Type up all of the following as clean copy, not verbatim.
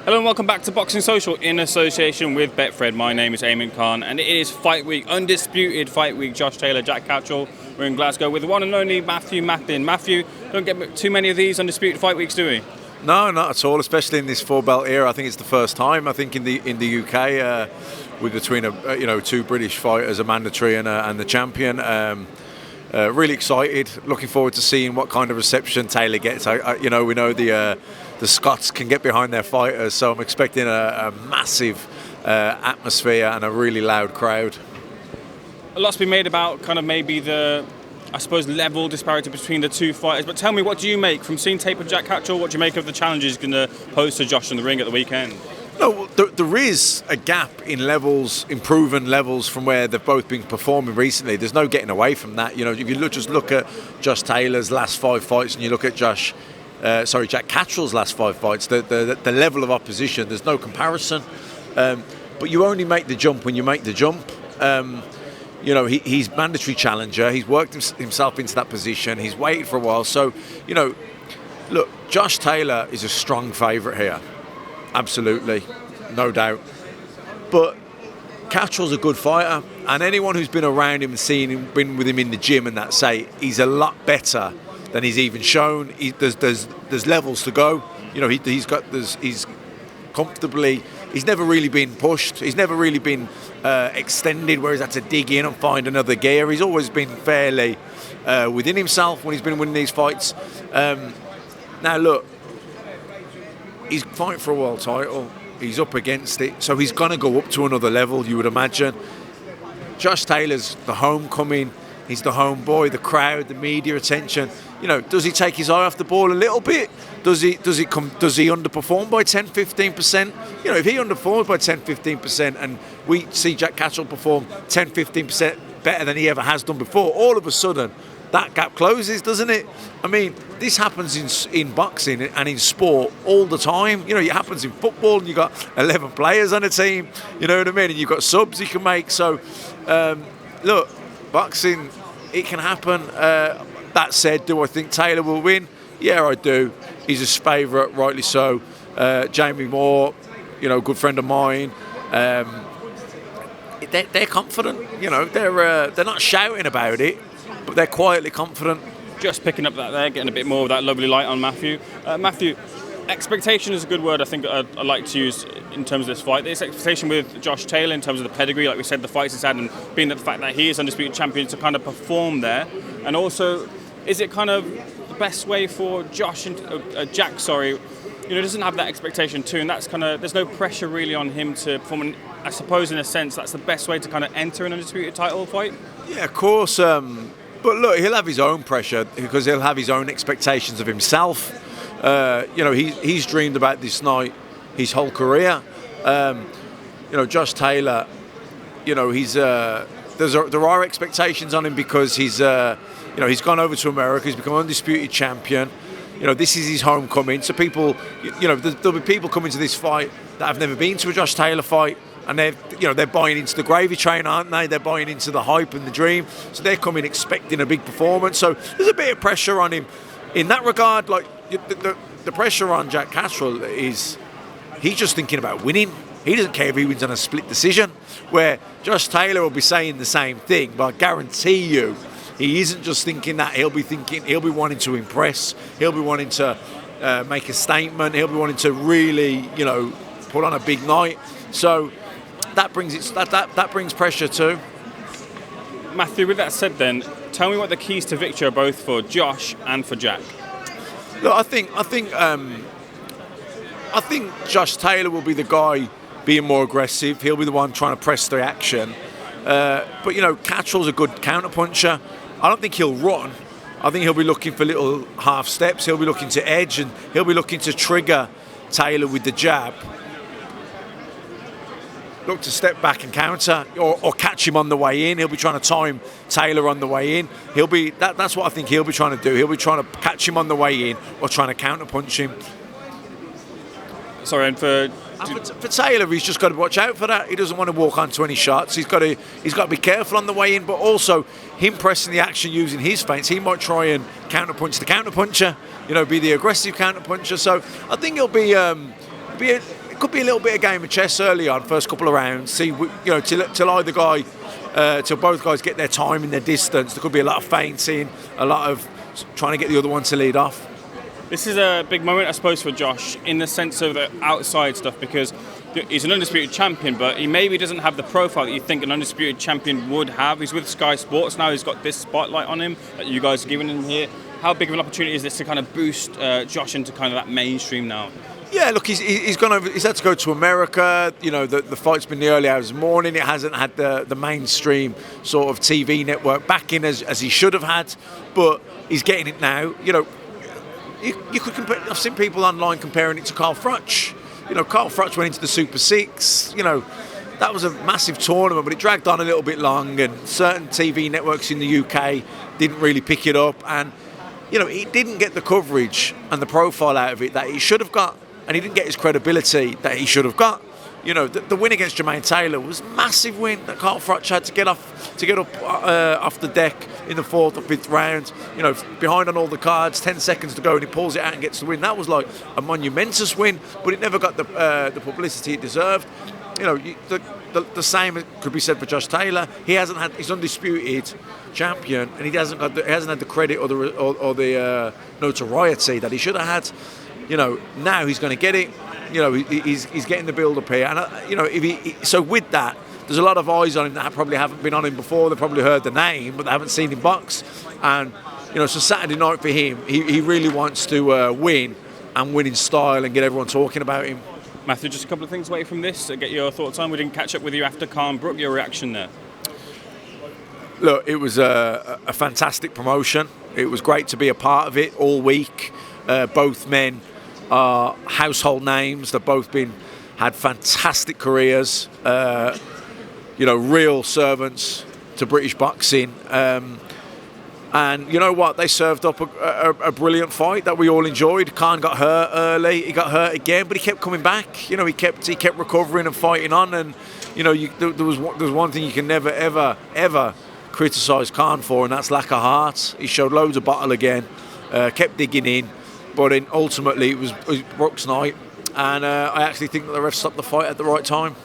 Hello and welcome back to Boxing Social in association with Betfred. My name is Ayman Khan and it is fight week, undisputed fight week. Josh Taylor, Jack Catterall. We're in Glasgow with the one and only Matthew Macklin. Matthew, don't get too many of these undisputed fight weeks, do we? No, not at all. Especially in this four-belt era, I think it's the first time. I think in the UK, with between two British fighters, a mandatory and the champion. Really excited. Looking forward to seeing what kind of reception Taylor gets. We know the Scots can get behind their fighters, so I'm expecting a massive atmosphere and a really loud crowd. A lot's been made about kind of maybe the, I suppose, level disparity between the two fighters. But tell me, what do you make from seeing tape of Jack Catterall? What do you make of the challenges he's going to pose to Josh in the ring at the weekend? No, there is a gap in levels, improving levels from where they've both been performing recently. There's no getting away from that. You know, if you just look at Josh Taylor's last 5 fights and you look at Jack Catterall's last 5 fights, the level of opposition, there's no comparison. But you only make the jump when you make the jump. He's mandatory challenger. He's worked himself into that position. He's waited for a while. So, look, Josh Taylor is a strong favourite here. Absolutely, no doubt. But Catterall's a good fighter, and anyone who's been around him and seen him, been with him in the gym, and that say he's a lot better than he's even shown. There's levels to go. He's comfortably. He's never really been pushed. He's never really been extended where he's had to dig in and find another gear. He's always been fairly within himself when he's been winning these fights. Now look. He's fighting for a world title. He's up against it. So he's going to go up to another level, you would imagine. Josh Taylor's the homecoming. He's the homeboy, the crowd, the media attention. Does he take his eye off the ball a little bit? Does he underperform by 10, 15%? If he underperforms by 10, 15% and we see Jack Catterall perform 10, 15% better than he ever has done before, all of a sudden, that gap closes, doesn't it? I mean, this happens in boxing and in sport all the time. It happens in football, and you've got 11 players on a team, you know what I mean? And you've got subs you can make. So, look, boxing, it can happen. That said, do I think Taylor will win? Yeah, I do. He's his favourite, rightly so. Jamie Moore, good friend of mine. They're confident. They're not shouting about it, but they're quietly confident. Just picking up that there, getting a bit more of that lovely light on Matthew. Matthew, expectation is a good word I think I'd like to use in terms of this fight. This expectation with Josh Taylor in terms of the pedigree, like we said, the fights he's had, and being the fact that he is undisputed champion to kind of perform there. And also, is it kind of the best way for Jack, doesn't have that expectation too, and that's kind of, there's no pressure really on him to perform. And I suppose in a sense that's the best way to kind of enter an undisputed title fight. Yeah, of course. But look, he'll have his own pressure because he'll have his own expectations of himself. He's dreamed about this night his whole career. Josh Taylor, there are expectations on him because he's gone over to America. He's become undisputed champion. This is his homecoming. So people, there'll be people coming to this fight that have never been to a Josh Taylor fight. And they're buying into the gravy train, aren't they? They're buying into the hype and the dream. So they're coming expecting a big performance. So there's a bit of pressure on him in that regard. Like the pressure on Jack Catterall is he's just thinking about winning. He doesn't care if he wins on a split decision. Where Josh Taylor will be saying the same thing, but I guarantee you, he isn't just thinking that. He'll be wanting to impress. He'll be wanting to make a statement. He'll be wanting to really, put on a big night. So. That brings pressure too. Matthew, with that said then, tell me what the keys to victory are both for Josh and for Jack. Look, I think Josh Taylor will be the guy being more aggressive. He'll be the one trying to press the action. But Catterall's a good counter-puncher. I don't think he'll run. I think he'll be looking for little half steps. He'll be looking to edge and he'll be looking to trigger Taylor with the jab. Look to step back and counter or catch him on the way in. He'll be trying to time Taylor on the way in. That's what I think he'll be trying to do. He'll be trying to catch him on the way in or trying to counter punch him. Sorry, and for Taylor, he's just got to watch out for that. He doesn't want to walk onto any shots. He's got to be careful on the way in, but also him pressing the action using his feints. He might try and counter punch the counter puncher. Be the aggressive counter puncher. So I think it'll be it could be a little bit of game of chess early on, first couple of rounds. See, till either guy, till both guys get their time and their distance. There could be a lot of feinting, a lot of trying to get the other one to lead off. This is a big moment, I suppose, for Josh in the sense of the outside stuff, because he's an undisputed champion, but he maybe doesn't have the profile that you think an undisputed champion would have. He's with Sky Sports now. He's got this spotlight on him that you guys are giving him here. How big of an opportunity is this to kind of boost Josh into kind of that mainstream now? Yeah, look, he's had to go to America. The fight's been the early hours of the morning. It hasn't had the mainstream sort of TV network backing as he should have had, but he's getting it now. You could compare. I've seen people online comparing it to Carl Froch. Carl Froch went into the Super Six. That was a massive tournament, but it dragged on a little bit long, and certain TV networks in the UK didn't really pick it up, and he didn't get the coverage and the profile out of it that he should have got, and he didn't get his credibility that he should have got. The win against Jermaine Taylor was a massive win that Carl Froch had to get up off the deck in the 4th or 5th round. Behind on all the cards, 10 seconds to go, and he pulls it out and gets the win. That was like a monumentous win, but it never got the publicity it deserved. The same could be said for Josh Taylor. He's undisputed champion, and he hasn't had the credit or the notoriety that he should have had. Now he's going to get it. He's getting the build up here, and so with that, there's a lot of eyes on him that probably haven't been on him before. They've probably heard the name, but they haven't seen him box. And so Saturday night for him, he really wants to win and win in style and get everyone talking about him. Matthew, just a couple of things away from this to get your thoughts on. We didn't catch up with you after Khan-Brook. Your reaction there? Look, it was a fantastic promotion. It was great to be a part of it all week. Both men are household names. They've both had fantastic careers. Real servants to British boxing. And you know what? They served up a brilliant fight that we all enjoyed. Khan got hurt early. He got hurt again, but he kept coming back. He kept recovering and fighting on. And there was one thing you can never ever criticise Khan for, and that's lack of heart. He showed loads of battle again. Kept digging in, but ultimately it was Brook's night. And I actually think that the ref stopped the fight at the right time.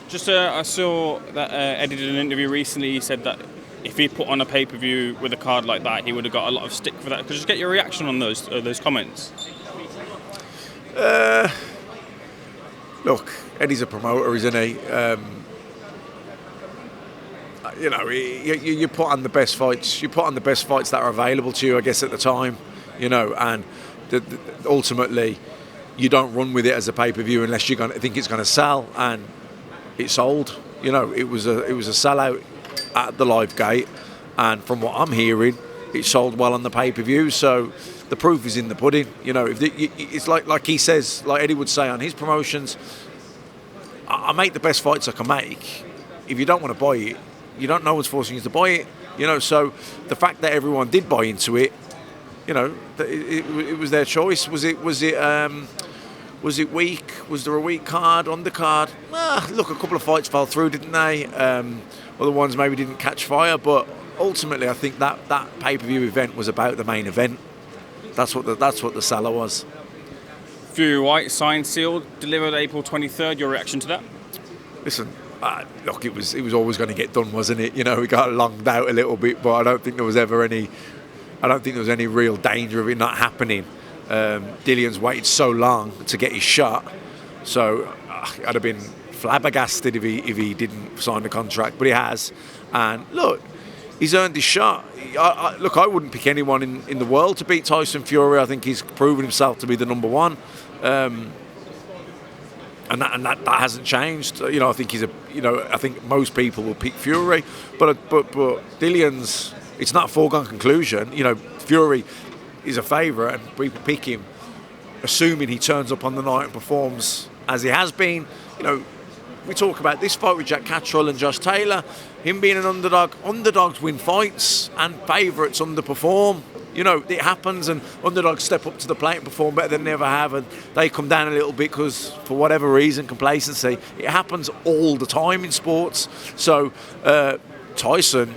Just I saw that Eddie did an interview recently. He said that if he put on a pay-per-view with a card like that, he would have got a lot of stick for that. Could you just get your reaction on those comments? Look, Eddie's a promoter, isn't he? You put on the best fights. You put on the best fights that are available to you, I guess, at the time. And ultimately, you don't run with it as a pay-per-view unless you're going to think it's going to sell, and it sold. It was a sellout at the live gate, and from what I'm hearing, it sold well on the pay-per-view. So the proof is in the pudding. It's like he says, like Eddie would say on his promotions, I make the best fights I can make. If you don't want to buy it, no one's forcing you to buy it. So the fact that everyone did buy into it, it was their choice. Was it weak? Was there a weak card, undercard? Look, a couple of fights fell through, didn't they? Other ones maybe didn't catch fire, but ultimately I think that pay-per-view event was about the main event. That's what the seller was. Fury-Whyte, signed, sealed, delivered April 23rd. Your reaction to that? Listen, look, it was always going to get done, wasn't it? We got longed out a little bit, but I don't think there was any real danger of it not happening. Dillian's waited so long to get his shot, so I'd have been flabbergasted if he didn't sign the contract, but he has. And look, he's earned his shot. I wouldn't pick anyone in the world to beat Tyson Fury. I think he's proven himself to be the number one, and that hasn't changed. I think I think most people will pick Fury, but Dillian's, it's not a foregone conclusion. Fury is a favourite, and people pick him, assuming he turns up on the night and performs as he has been. We talk about this fight with Taylor-Catterall and Josh Taylor, him being an underdog. Underdogs win fights, and favourites underperform. It happens, and underdogs step up to the plate and perform better than they ever have, and they come down a little bit because, for whatever reason, complacency. It happens all the time in sports. So Tyson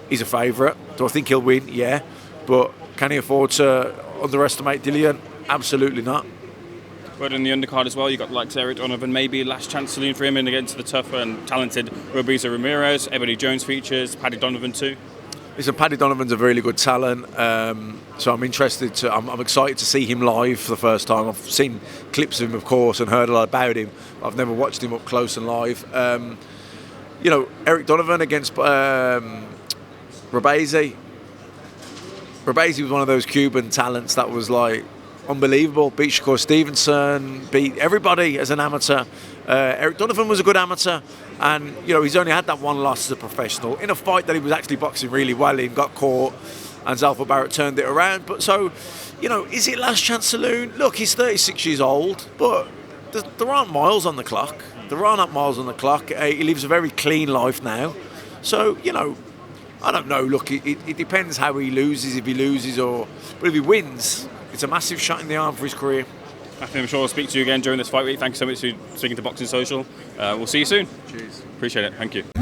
is a favourite. Do I think he'll win? Yeah. But can he afford to underestimate Dillian? Absolutely not. But in the undercard as well, you got the likes of Eric Donovan, maybe last chance saloon for him, and against the tougher and talented Robiza Ramirez. Ebony Jones features, Paddy Donovan too. Listen, Paddy Donovan's a really good talent, so I'm interested I'm excited to see him live for the first time. I've seen clips of him, of course, and heard a lot about him. I've never watched him up close and live. Eric Donovan against Robiza. Robiza was one of those Cuban talents that was like unbelievable. Beat Shakur Stevenson, beat everybody as an amateur. Eric Donovan was a good amateur, and he's only had that one loss as a professional in a fight that he was actually boxing really well in, got caught, and Zalfa Barrett turned it around. But so, is it last chance saloon? Look, he's 36 years old, but there aren't miles on the clock. He lives a very clean life now. So, I don't know. Look, it depends how he loses, if he loses, but if he wins, it's a massive shot in the arm for his career. Matthew, I'm sure I'll speak to you again during this fight week. Thank you so much for speaking to Boxing Social. We'll see you soon. Cheers. Appreciate it. Thank you.